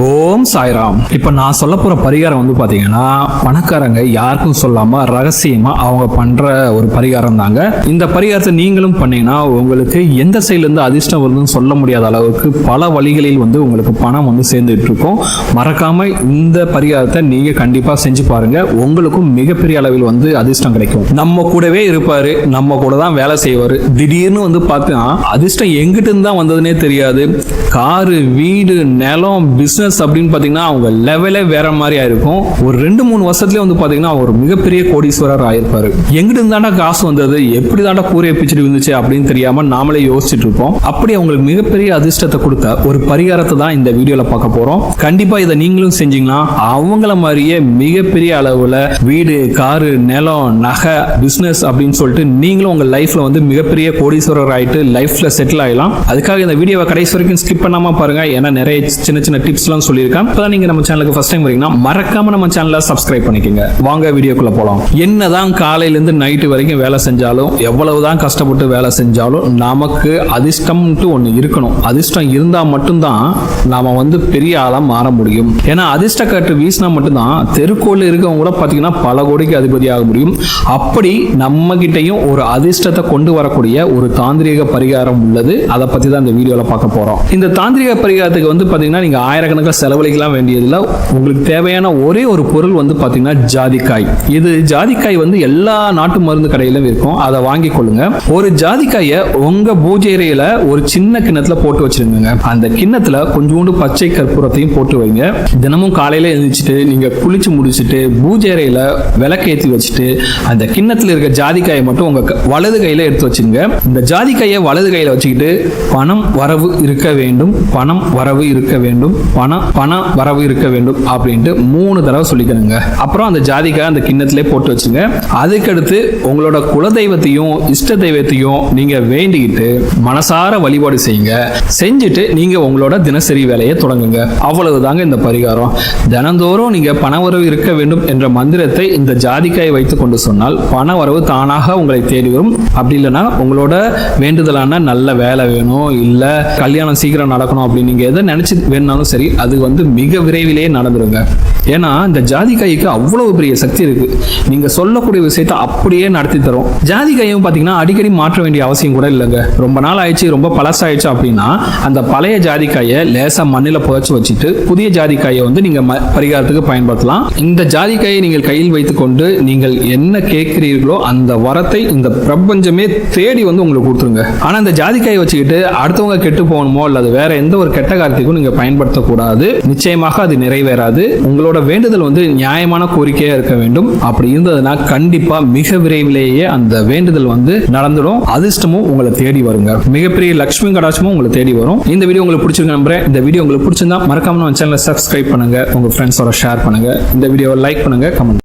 ஓம் சாய்ராம். இப்ப நான் சொல்ல போற பரிகாரம் வந்து பாத்தீங்கன்னா பணக்காரங்க யாருக்கும் சொல்லாம ரகசியமா அவங்க பண்ற ஒரு பரிகாரம் தாங்க. இந்த பரிகாரத்தை நீங்களும் பண்ணீங்கன்னா உங்களுக்கு எந்த சைட்ல இருந்து அதிர்ஷ்டம் வருதுன்னு சொல்ல முடியாத அளவுக்கு பல வழிகளில் வந்து உங்களுக்கு பணம் வந்து சேர்ந்துட்டு இருக்கும். மறக்காம இந்த பரிகாரத்தை நீங்க கண்டிப்பா செஞ்சு பாருங்க. உங்களுக்கும் மிகப்பெரிய அளவில் வந்து அதிர்ஷ்டம் கிடைக்கும். நம்ம கூடவே இருப்பாரு, நம்ம கூட தான் வேலை செய்வாரு. திடீர்னு வந்து பார்த்தா அதிர்ஷ்டம் எங்கிட்டு இருந்து தான் வந்ததுன்னே தெரியாது. காரு, வீடு, நிலம், பிசினஸ் அப்படின்னு பாத்தீங்கன்னா அவங்க லெவலே வேற மாதிரி ஆயிருக்கும். ஒரு 2-3 வருஷத்துல வந்து பாத்தீங்கன்னா ஒரு மிகப்பெரிய கோடீஸ்வரர் ஆயிருப்பாரு. எங்கிட்டு இருந்தாண்டா காசு வந்தது, எப்படி தாண்டா கூரையை பிச்சுட்டு இருந்துச்சு அப்படின்னு தெரியாம நாமளே யோசிச்சுட்டு இருப்போம். அப்படி அவங்களுக்கு மிகப்பெரிய அதிர்ஷ்டத்தை கொடுத்த ஒரு பரிகாரத்தை தான் இந்த வீடியோல பார்க்க போறோம். கண்டிப்பா இதை நீங்களும் செஞ்சீங்கன்னா அவங்கள மாதிரியே மிகப்பெரிய அளவுல வீடு, காரு, நிலம், நகை, பிசினஸ் அப்படின்னு சொல்லிட்டு நீங்களும் உங்க லைஃப்ல வந்து மிகப்பெரிய கோடீஸ்வரர் ஆயிட்டு லைஃப்ல செட்டில் ஆகலாம். அதுக்காக இந்த வீடியோவை கடைசி வரைக்கும் ஸ்கிப் பண்ணாம பாருங்க. ஏன்னா நிறைய சின்ன சின்ன டிப்ஸ் சொல்லியிருக்கேன். இப்பதான் நீங்க நம்ம சேனலுக்கு ஃபர்ஸ்ட் டைம் வரீங்கன்னா மறக்காம நம்ம சேனலை சப்ஸ்கிரைப் பண்ணிக்கங்க. வாங்க வீடியோக்குள்ள போலாம். என்னதான் காலையில இருந்து நைட்டு வரைக்கும் வேலை செஞ்சாலும், எவ்வளவுதான் கஷ்டப்பட்டு வேலை செஞ்சாலும் நமக்கு அதிர்ஷ்டம்ட்டு ஒண்ணு இருக்கணும். அதிர்ஷ்டம் இருந்தா மட்டும்தான் நாம வந்து பெரிய ஆளா மாற முடியும். ஏன்னா அதிர்ஷ்ட காற்று வீசினா மட்டும்தான் தெருக்கோள் இருக்கவங்க கூட பாத்தீங்கன்னா பல கோடிக்கு அதிபதி ஆக முடியும். அப்படி நம்ம கிட்டையும் ஒரு அதிர்ஷ்டத்தை கொண்டு வரக்கூடிய ஒரு தாந்திரிக பரிகாரம் உள்ளது. அதை பத்தி தான் இந்த வீடியோல பார்க்க போறோம். இந்த தாந்திரிக பரிகாரத்துக்கு வந்து பாத்தீங்கன்னா நீங்க ஆயிரக்கணக்கில் செலவழிக்கலாம் வேண்டியதில்லை. உங்களுக்கு தேவையான ஒரே ஒரு பொருள் வந்து பாத்தீங்கன்னா ஜாதிக்காய். இது ஜாதிக்காய் வந்து எல்லா நாட்டு மருந்து கடையிலும் இருக்கும். அதை வாங்கி கொள்ளுங்க. ஒரு ஜாதிக்காயை உங்க பூஜை அறையில ஒரு சின்ன கிண்ணத்துல போட்டு வச்சிருங்க. அந்த கிண்ணத்துல கொஞ்சோண்டு பச்சை கற்பூரத்தையும் போட்டு வைங்க. தினமும் காலையில எழுந்திரிச்சிட்டு நீங்க குளிச்சு முடிச்சுட்டு பூஜை அறையில விளக்கேற்றி வச்சுட்டு அந்த கிண்ணத்துல இருக்க ஜாதிக்காயை மட்டும் உங்க வலது கையில எடுத்து வச்சுங்க. இந்த ஜாதிக்காயை வலது கையில வச்சுக்கிட்டு பணம் வரவு இருக்க வேண்டும், பணம் வரவு இருக்க வேண்டும், பணம் வரவு இருக்க வேண்டும் அப்படின்ட்டு 3 தடவை சொல்லிக்கணுங்க. அப்புறம் அந்த ஜாதிக்காய் அந்த கிண்ணத்திலே போட்டு வச்சுங்க. அதுக்கடுத்து உங்களோட குலதெய்வத்தையும் இஷ்ட தெய்வத்தையும் நீங்க வேண்டிக்கிட்டு மனசார வழிபாடு செய்யுங்க. செஞ்சுட்டு நீங்க உங்களோட தினசரி வேலையை தொடங்குங்க. அவ்வளவுதாங்க இந்த பரிகாரம். தினந்தோறும் நீங்க பண வரவு இருக்க வேண்டும் என்ற மந்திரத்தை இந்த ஜாதிக்காயை வைத்துக் கொண்டு சொன்னால் பண வரவு தானாக உங்களை தேடி வரும். அப்படி இல்லைன்னா உங்களோட வேண்டுதலான நல்ல வேலை வேணும், இல்ல கல்யாணம் சீக்கிரம் நடக்கணும் அப்படின்னு நீங்க எதை நினைச்சு வேணாலும் சரி, அது வந்து மிக விரைவிலேயே நடந்துருங்க. ஏன்னா இந்த ஜாதிக்காய்க்கு அவ்வளவு பெரிய சக்தி இருக்கு. நீங்க சொல்லக்கூடிய விஷயத்தை அப்படியே நடத்தி தரும். ஜாதிக்காயும் பாத்தீங்கன்னா அடிக்கடி மாற்ற வேண்டிய அவசியம் கூட இல்லைங்க. ரொம்ப நாள் ஆயிடுச்சு, ரொம்ப பழசாயிடுச்சு அப்படின்னா அந்த பழைய ஜாதிக்காயை லேசா மண்ணில புதைச்சு வச்சுட்டு புதிய ஜாதிக்காயை வந்து நீங்க பரிகாரத்துக்கு பயன்படுத்தலாம். இந்த ஜாதிக்காயை நீங்கள் கையில் வைத்துக் கொண்டு நீங்கள் என்ன கேட்கிறீர்களோ அந்த வரத்தை இந்த பிரபஞ்சமே தேடி வந்து உங்களுக்கு கொடுத்துருங்க. ஆனா இந்த ஜாதிக்காயை வச்சுக்கிட்டு அடுத்தவங்க கெட்டு போகணுமோ அல்லது வேற எந்த ஒரு கெட்ட காரியத்துக்கும் நீங்க பயன்படுத்தக்கூடாது. நிச்சயமாக அது நிறைவேறாது. உங்களோட வேண்டுதல் வந்து நியாயமான கோரிக்கையா இருக்க வேண்டும். அப்படி இருந்ததுன்னா கண்டிப்பா மிக விரைவிலேயே அந்த வேண்டுதல் வந்து நடந்துடும். அதிர்ஷ்டமும் உங்களை தேடி வருங்க. மிகப்பெரிய லட்சுமி கடாட்சமும் உங்களை தேடி வரும். இந்த வீடியோ உங்களுக்கு பிடிச்சிருக்க நம்புறேன். இந்த வீடியோ உங்களுக்கு பிடிச்சிருந்தா மறக்காம நம்ம சேனலை சப்ஸ்கிரைப் பண்ணுங்க, உங்க ஃப்ரெண்ட்ஸோட ஷேர் பண்ணுங்க, இந்த வீடியோவை லைக் பண்ணுங்க, கமெண்ட்